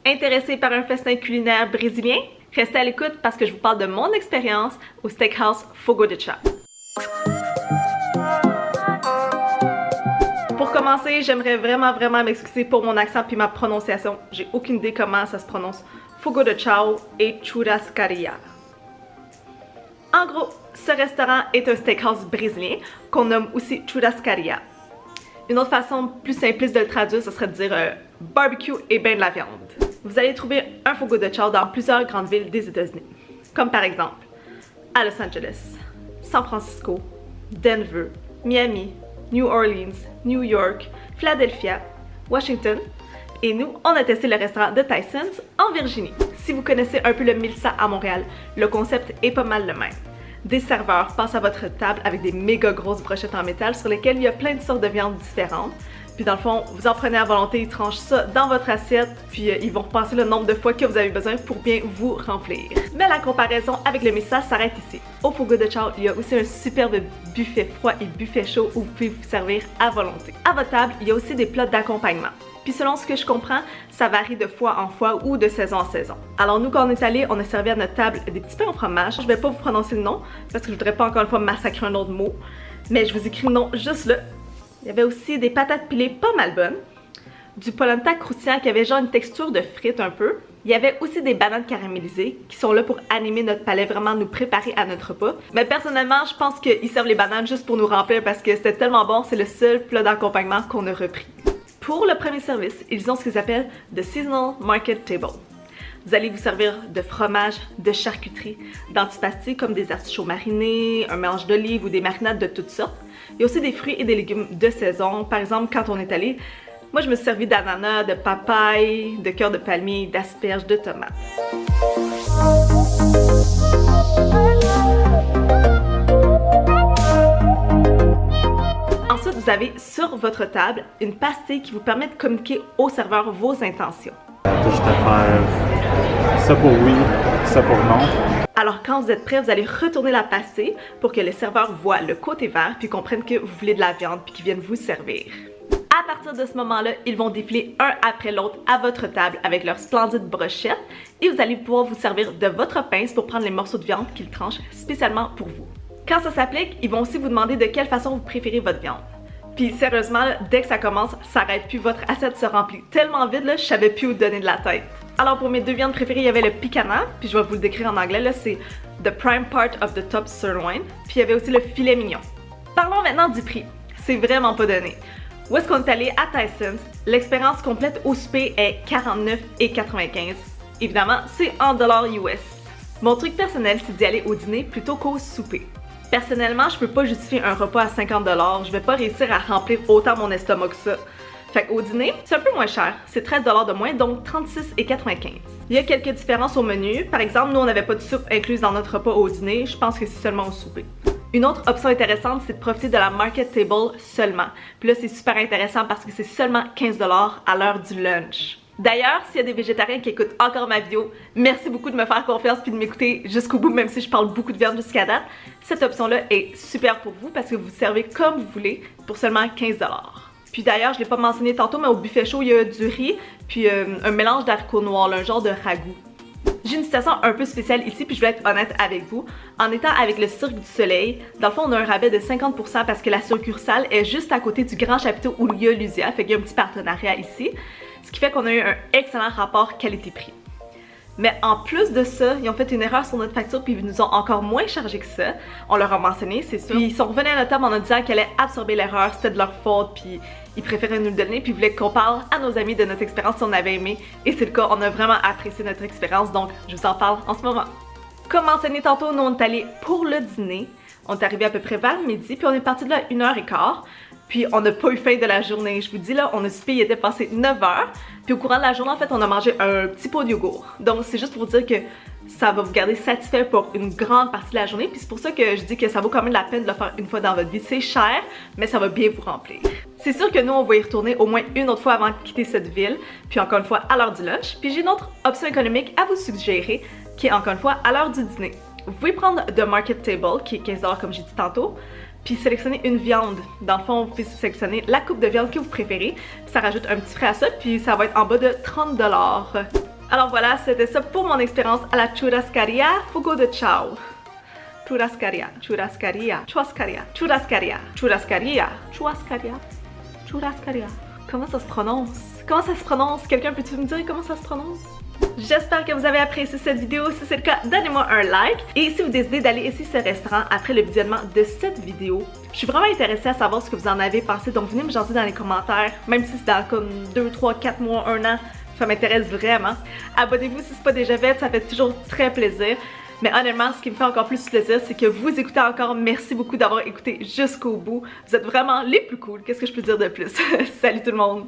Intéressé par un festin culinaire brésilien? Restez à l'écoute parce que je vous parle de mon expérience au Steakhouse Fogo de Chão. Pour commencer, j'aimerais vraiment m'excuser pour mon accent puis ma prononciation. J'ai aucune idée comment ça se prononce. Fogo de Chão et Churrascaria. En gros, ce restaurant est un steakhouse brésilien qu'on nomme aussi Churrascaria. Une autre façon plus simpliste de le traduire, ce serait de dire barbecue et ben de la viande. Vous allez trouver un Fogo de Chão dans plusieurs grandes villes des États-Unis, comme par exemple à Los Angeles, San Francisco, Denver, Miami, New Orleans, New York, Philadelphia, Washington. Et nous, on a testé le restaurant de Tyson's en Virginie. Si vous connaissez un peu le Milsa à Montréal, le concept est pas mal le même. Des serveurs passent à votre table avec des méga grosses brochettes en métal sur lesquelles il y a plein de sortes de viandes différentes. Puis dans le fond, vous en prenez à volonté, ils tranchent ça dans votre assiette, puis ils vont repasser le nombre de fois que vous avez besoin pour bien vous remplir. Mais la comparaison avec le Milsa s'arrête ici. Au Fogo de Chão, il y a aussi un superbe buffet froid et buffet chaud où vous pouvez vous servir à volonté. À votre table, il y a aussi des plats d'accompagnement. Puis selon ce que je comprends, ça varie de fois en fois ou de saison en saison. Alors nous, quand on est allé, on a servi à notre table des petits pains au fromage. Je vais pas vous prononcer le nom parce que je voudrais pas encore une fois massacrer un autre mot. Mais je vous écris le nom juste là. Il y avait aussi des patates pilées pas mal bonnes. Du polenta croustillant qui avait genre une texture de frites un peu. Il y avait aussi des bananes caramélisées qui sont là pour animer notre palais, vraiment nous préparer à notre repas. Mais personnellement, je pense qu'ils servent les bananes juste pour nous remplir parce que c'était tellement bon, c'est le seul plat d'accompagnement qu'on a repris. Pour le premier service, ils ont ce qu'ils appellent The Seasonal Market Table. Vous allez vous servir de fromage, de charcuterie, d'antipastilles comme des artichauts marinés, un mélange d'olives ou des marinades de toutes sortes. Il y a aussi des fruits et des légumes de saison. Par exemple, quand on est allé, moi je me suis servi d'ananas, de papaye, de cœur de palmier, d'asperges, de tomates. Ensuite, vous avez sur votre table une pastille qui vous permet de communiquer au serveur vos intentions. Je te faire ça pour oui, ça pour non. Alors quand vous êtes prêt, vous allez retourner la pastille pour que le serveur voit le côté vert puis comprenne que vous voulez de la viande puis qu'ils viennent vous servir. À partir de ce moment-là, ils vont défiler un après l'autre à votre table avec leurs splendides brochettes et vous allez pouvoir vous servir de votre pince pour prendre les morceaux de viande qu'ils tranchent spécialement pour vous. Quand ça s'applique, ils vont aussi vous demander de quelle façon vous préférez votre viande. Puis sérieusement, là, dès que ça commence, ça arrête plus, votre assiette se remplit tellement vite, là, je savais plus où donner de la tête. Alors pour mes deux viandes préférées, il y avait le picanha, puis je vais vous le décrire en anglais, là, c'est the prime part of the top sirloin, puis il y avait aussi le filet mignon. Parlons maintenant du prix, c'est vraiment pas donné. Où est-ce qu'on est allé à Tyson's? L'expérience complète au souper est 49,95. Évidemment, c'est en dollars US. Mon truc personnel, c'est d'y aller au dîner plutôt qu'au souper. Personnellement, je peux pas justifier un repas à 50 $, je vais pas réussir à remplir autant mon estomac que ça. Fait qu'au dîner, c'est un peu moins cher, c'est 13 $ de moins, donc 36,95. Il y a quelques différences au menu. Par exemple, nous on n'avait pas de soupe incluse dans notre repas au dîner, je pense que c'est seulement au souper. Une autre option intéressante, c'est de profiter de la Market Table seulement. Puis là, c'est super intéressant parce que c'est seulement 15 $ à l'heure du lunch. D'ailleurs, s'il y a des végétariens qui écoutent encore ma vidéo, merci beaucoup de me faire confiance puis de m'écouter jusqu'au bout, même si je parle beaucoup de viande jusqu'à date. Cette option-là est super pour vous parce que vous servez comme vous voulez pour seulement 15 $. Puis d'ailleurs, je ne l'ai pas mentionné tantôt, mais au buffet chaud, il y a du riz puis un mélange d'haricots noirs, un genre de ragoût. J'ai une situation un peu spéciale ici, puis je vais être honnête avec vous. En étant avec le Cirque du Soleil, dans le fond, on a un rabais de 50% parce que la succursale est juste à côté du grand chapiteau où il y a l'Usia, fait qu'il y a un petit partenariat ici. Ce qui fait qu'on a eu un excellent rapport qualité-prix. Mais en plus de ça, ils ont fait une erreur sur notre facture puis ils nous ont encore moins chargé que ça. On leur a mentionné, c'est sûr. Puis ils sont revenus à notre table en nous disant qu'elle allait absorber l'erreur, c'était de leur faute, puis ils préféraient nous le donner, puis ils voulaient qu'on parle à nos amis de notre expérience si on avait aimé. Et c'est le cas, on a vraiment apprécié notre expérience, donc je vous en parle en ce moment. Comme mentionné tantôt, nous on est allés pour le dîner. On est arrivé à peu près vers midi, puis on est parti de là 1h15. Puis on n'a pas eu faim de la journée. Je vous dis là, on a soupé, il était passé 9 h. Puis au courant de la journée, en fait, on a mangé un petit pot de yogourt. Donc c'est juste pour dire que ça va vous garder satisfait pour une grande partie de la journée. Puis c'est pour ça que je dis que ça vaut quand même la peine de le faire une fois dans votre vie. C'est cher, mais ça va bien vous remplir. C'est sûr que nous, on va y retourner au moins une autre fois avant de quitter cette ville. Puis encore une fois, à l'heure du lunch. Puis j'ai une autre option économique à vous suggérer, qui est encore une fois à l'heure du dîner. Vous pouvez prendre The Market Table, qui est 15 $ comme j'ai dit tantôt, puis sélectionner une viande. Dans le fond, vous pouvez sélectionner la coupe de viande que vous préférez, puis ça rajoute un petit frais à ça, puis ça va être en bas de 30 $. Alors voilà, c'était ça pour mon expérience à la churrascaria Fogo de Chao. Churrascaria, churrascaria, churrascaria, churrascaria, churrascaria, churrascaria, churrascaria. Comment ça se prononce? Comment ça se prononce? Quelqu'un peut-tu me dire comment ça se prononce? J'espère que vous avez apprécié cette vidéo. Si c'est le cas, donnez-moi un like. Et si vous décidez d'aller essayer ce restaurant après le visionnement de cette vidéo, je suis vraiment intéressée à savoir ce que vous en avez pensé. Donc venez me jaser dans les commentaires, même si c'est dans comme 2, 3, 4 mois, 1 an. Ça m'intéresse vraiment. Abonnez-vous si ce n'est pas déjà fait, ça fait toujours très plaisir. Mais honnêtement, ce qui me fait encore plus plaisir, c'est que vous écoutez encore. Merci beaucoup d'avoir écouté jusqu'au bout. Vous êtes vraiment les plus cool. Qu'est-ce que je peux dire de plus? Salut tout le monde!